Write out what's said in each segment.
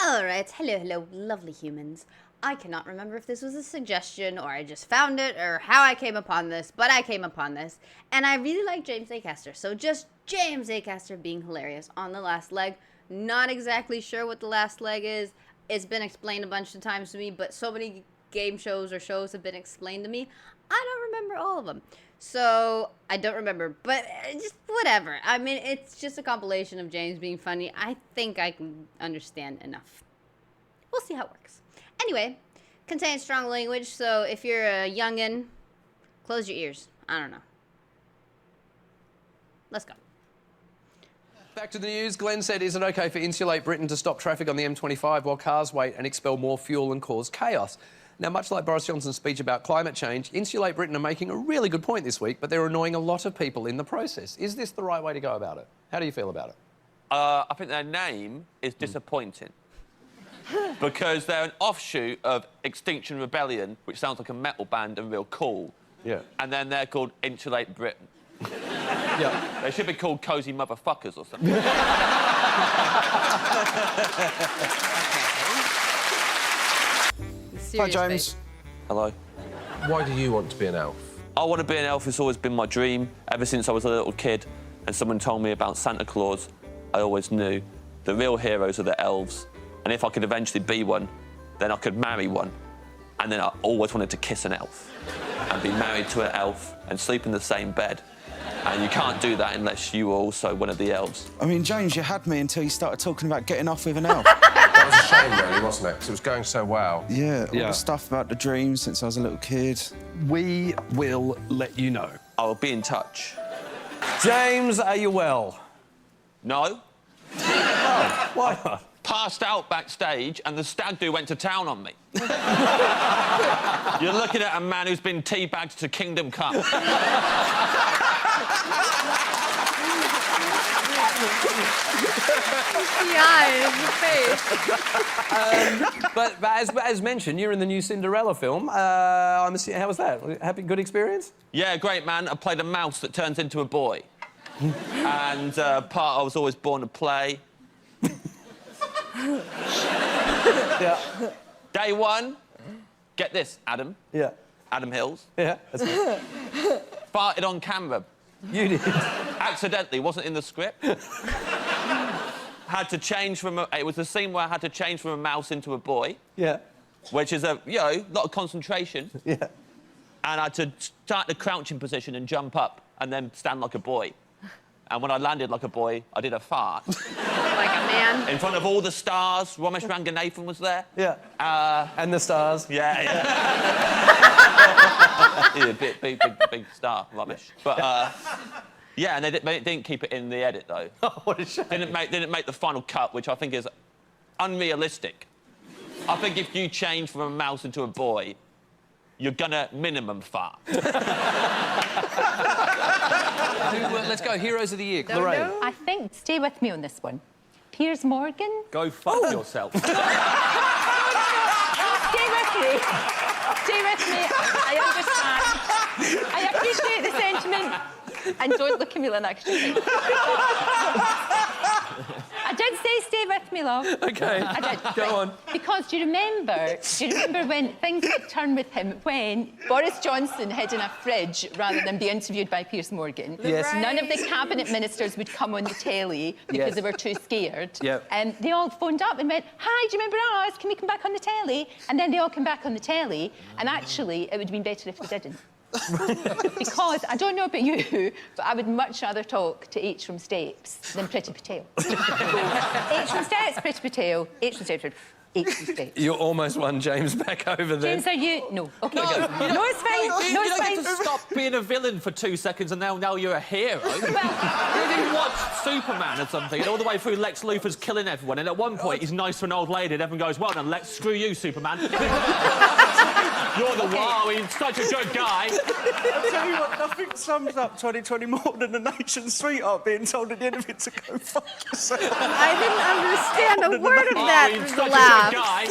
Alright, hello, lovely humans. I cannot remember if this was a suggestion or I just found it or how I came upon this, but I came upon this. And I really like James ACASTER, so just James ACASTER being hilarious on the last leg. Not exactly sure what the last leg is. It's been explained a bunch of times to me, but so many game shows or shows have been explained to me. I don't remember all of them. So, I don't remember, but just whatever. I mean, it's just a compilation of James being funny. I think I can understand enough. We'll see how it works. Anyway, contains strong language, so if you're a youngin', close your ears. I don't know. Let's go. Back to the news. Glenn said, is it okay for Insulate Britain to stop traffic on the M25 while cars wait and expel more fuel and cause chaos? Now, much like Boris Johnson's speech about climate change, Insulate Britain are making a really good point this week, but they're annoying a lot of people in the process. Is this the right way to go about it? How do you feel about it? I think their name is disappointing. Because they're an offshoot of Extinction Rebellion, which sounds like a metal band and real cool. Yeah. And then they're called Insulate Britain. Yeah. They should be called Cozy Motherfuckers or something. Hi, James. Hello. Why do you want to be an elf? I want to be an elf. It's always been my dream. Ever since I was a little kid and someone told me about Santa Claus, I always knew the real heroes are the elves. And if I could eventually be one, then I could marry one. And then I always wanted to kiss an elf and be married to an elf and sleep in the same bed. And you can't do that unless you were also one of the elves. I mean, James, you had me until you started talking about getting off with an elf. That was a shame, really, wasn't it? Because it was going so well. Yeah, all the stuff about the dreams since I was a little kid. We will let you know. I'll be in touch. James, are you well? No. Oh, why not? Passed out backstage and the stag do went to town on me. You're looking at a man who's been teabagged to Kingdom Come. The eyes, the face. But as mentioned, you're in the new Cinderella film. How was that? Good experience? Yeah, great, man. I played a mouse that turns into a boy. And part I was always born to play. Yeah. Day one, get this, Adam. Yeah. Adam Hills. Yeah. That's good. Farted on camera. You did. Accidentally, wasn't in the script. Had to change from it was the scene where I had to change from a mouse into a boy. Yeah. Which is a lot of concentration. Yeah. And I had to start the crouching position and jump up and then stand like a boy. And when I landed like a boy, I did a fart. Like a man. In front of all the stars. Ramesh Ranganathan was there. Yeah. And the stars. Yeah, yeah. He's a big star, Ramesh. But, yeah, and they didn't keep it in the edit, though. Oh, what a shame. Didn't make the final cut, which I think is unrealistic. I think if you change from a mouse into a boy, you're gonna minimum fart. Let's go. Heroes of the Year. Lorraine. I think, stay with me on this one. Piers Morgan. Go fuck yourself. Stay with me. Stay with me. I understand. I appreciate the sentiment. And don't look at me like that. I did say stay with me, love. OK. I did. Go on. Because do you remember when things would turn with him when Boris Johnson hid in a fridge rather than be interviewed by Piers Morgan? Yes. None of the cabinet ministers would come on the telly because they were too scared. Yep. And they all phoned up and went, hi, do you remember us? Can we come back on the telly? And then they all came back on the telly. And actually, it would have been better if they didn't. Because, I don't know about you, but I would much rather talk to H from Stapes than Pretty Patel. H from Stapes, Pretty Patel, H from Stapes, H from Stapes. You almost won James back over there. James, are you... No. OK. No, it's fine. No, it's You fine. don't get to stop being a villain for 2 seconds and now you're a hero. You watched Superman or something, and all the way through Lex Luthor's killing everyone, and at one point he's nice to an old lady and everyone goes, well done, Lex, screw you, Superman. You're the wow, he's such a good guy. I'll tell you what, nothing sums up 2020 more than a nation's sweetheart being told at the end of it to go fuck yourself. I didn't understand a word of that he's through such the a laugh. good guy.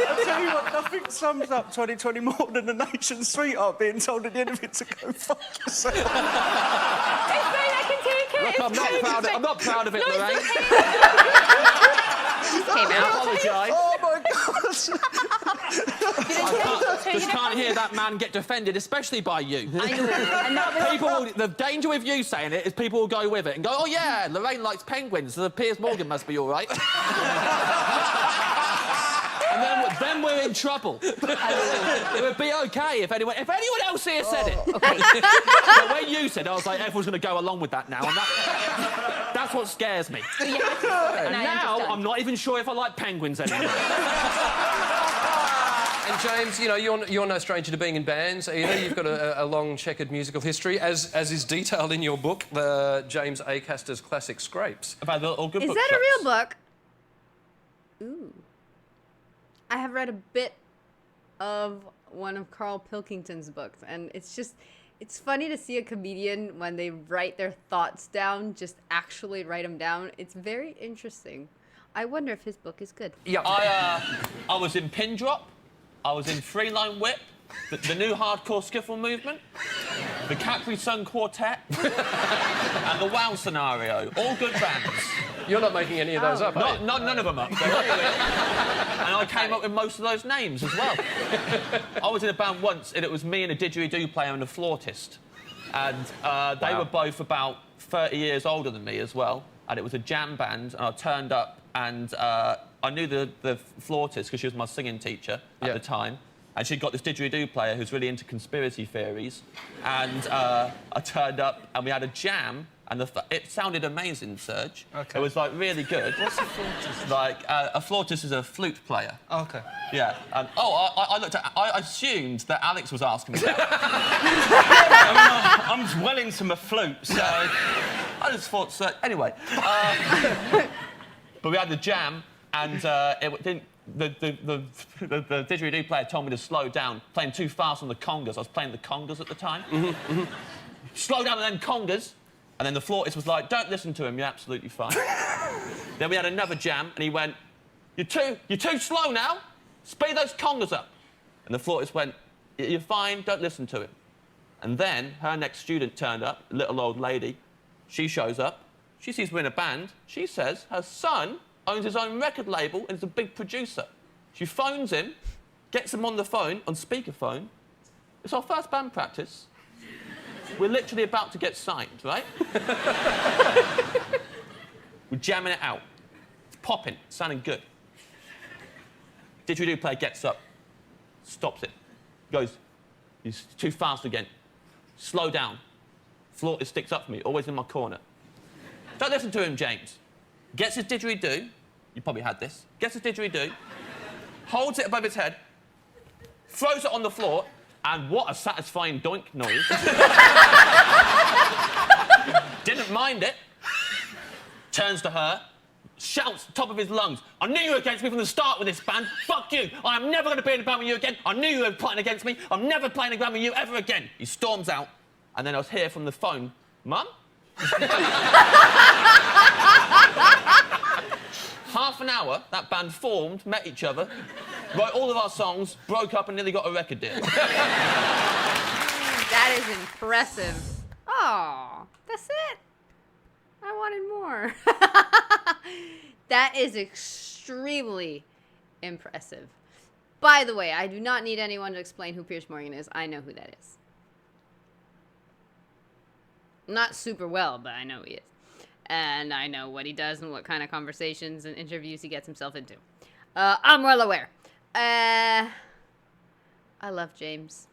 I'll tell you what, nothing sums up 2020 more than a nation's sweetheart being told at the end of it to go fuck yourself. It's fine, I can take it. Look, I'm not proud of it, No, Lorraine. it's okay. just came I out. apologise. Oh my God! I just can't hear that man get defended, especially by you. I know. And that was People, the danger with you saying it is people will go with it and go, oh yeah, Lorraine likes penguins, so the Piers Morgan must be all right. And then we're in trouble. It would be okay if anyone else here said it. Okay. But when you said it, I was like, everyone's going to go along with that now, and that's what scares me. So you had to, And now I'm not even sure if I like penguins anymore. And James, you know, you're no stranger to being in bands either. You've got a long checkered musical history, as is detailed in your book, the James ACASTER's Classic Scrapes. About the all good Is book that a shops. real book? Ooh. I have read a bit of one of Carl Pilkington's books, and it's funny to see a comedian, when they write their thoughts down, just actually write them down. It's very interesting. I wonder if his book is good. Yeah. I was in Pin Drop. I was in Three Line Whip, the new hardcore skiffle movement, the Capri Sun Quartet, and the Wow Scenario. All good bands. You're not making any of those up, are you? None of them up. They're all real. And I came up with most of those names as well. I was in a band once, and it was me and a didgeridoo player and a flautist. And they were both about 30 years older than me as well. And it was a jam band, and I turned up, and I knew the flautist because she was my singing teacher at the time. And she'd got this didgeridoo player who's really into conspiracy theories. And I turned up, and we had a jam, and it sounded amazing, Serge. Okay. It was, like, really good. What's a flautist? Like, a flautist is a flute player. Okay. Yeah. And, I assumed that Alex was asking me that. I mean, I'm well into my flute, so... I just thought so. Anyway. But we had the jam, and it didn't... The didgeridoo player told me to slow down, playing too fast on the congas. I was playing the congas at the time. Slow down on them congas. And then the flautist was like, don't listen to him, you're absolutely fine. Then we had another jam, and he went, you're too slow now. Speed those congas up. And the flautist went, you're fine, don't listen to him. And then her next student turned up, a little old lady. She shows up. She sees we're in a band. She says her son owns his own record label and is a big producer. She phones him, gets him on the phone, on speakerphone. It's our first band practice. We're literally about to get signed, right? We're jamming it out. It's popping, sounding good. Didgeridoo player gets up, stops it, goes, he's too fast again. Slow down. Flautist sticks up for me, always in my corner. Don't listen to him, James. Gets his didgeridoo, you probably had this, gets his didgeridoo, holds it above his head, throws it on the floor, and what a satisfying doink noise. Didn't mind it. Turns to her, shouts top of his lungs, I knew you were against me from the start with this band. Fuck you. I am never going to be in a band with you again. I knew you were plotting against me. I'm never playing a band with you ever again. He storms out, and then I was hear from the phone, Mum? Half an hour, that band formed, met each other, wrote all of our songs, broke up and nearly got a record deal. That is impressive. Oh, that's it. I wanted more. That is extremely impressive. By the way, I do not need anyone to explain who Piers Morgan is. I know who that is. Not super well, but I know he is. And I know what he does and what kind of conversations and interviews he gets himself into. I'm well aware. I love James.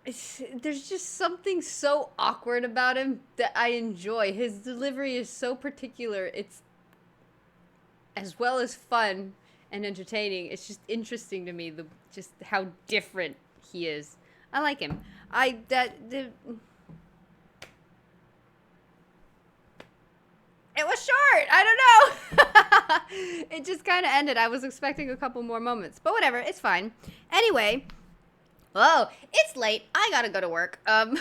There's just something so awkward about him that I enjoy. His delivery is so particular. It's as well as fun and entertaining. It's just interesting to me, just how different he is. I like him. It was short. I don't know. It just kind of ended. I was expecting a couple more moments, but whatever. It's fine. Anyway, it's late. I gotta go to work. But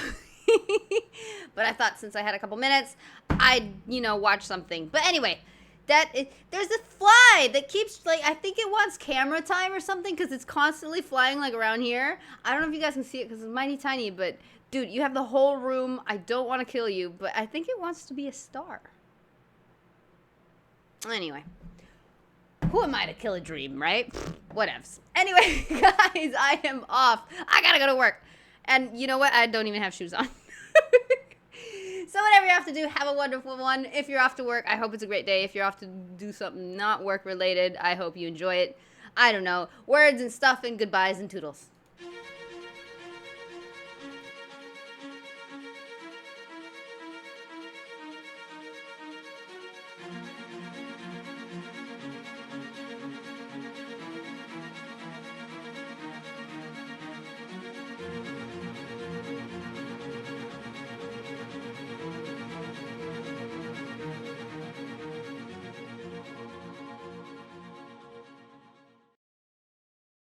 I thought since I had a couple minutes, I'd watch something. But anyway, there's a fly that keeps I think it wants camera time or something because it's constantly flying around here. I don't know if you guys can see it because it's mighty tiny, but dude, you have the whole room. I don't want to kill you, but I think it wants to be a star. Anyway, who am I to kill a dream, right? Whatevs. Anyway, guys, I am off. I gotta go to work. And you know what? I don't even have shoes on. So whatever you have to do, have a wonderful one. If you're off to work, I hope it's a great day. If you're off to do something not work related, I hope you enjoy it. I don't know. Words and stuff and goodbyes and toodles.